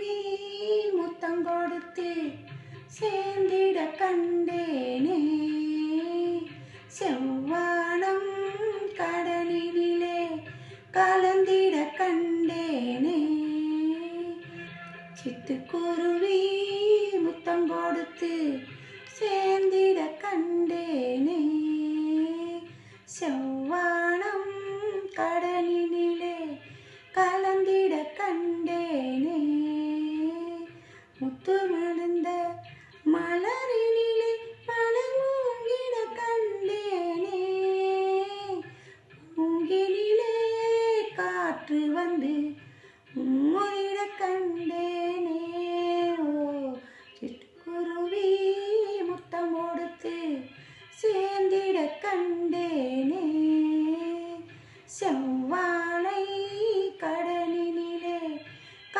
சிட்டுக்குருவி முத்தங்கொடுத்து சேர்ந்திட கண்டேனே. செவ்வானம் கடலினிலே கலந்திட கண்டேனே. சிட்டுக்குருவி முத்தங்கொடுத்து சேர்ந்திட கண்டேனே. செவ்வானம் கடலினிலே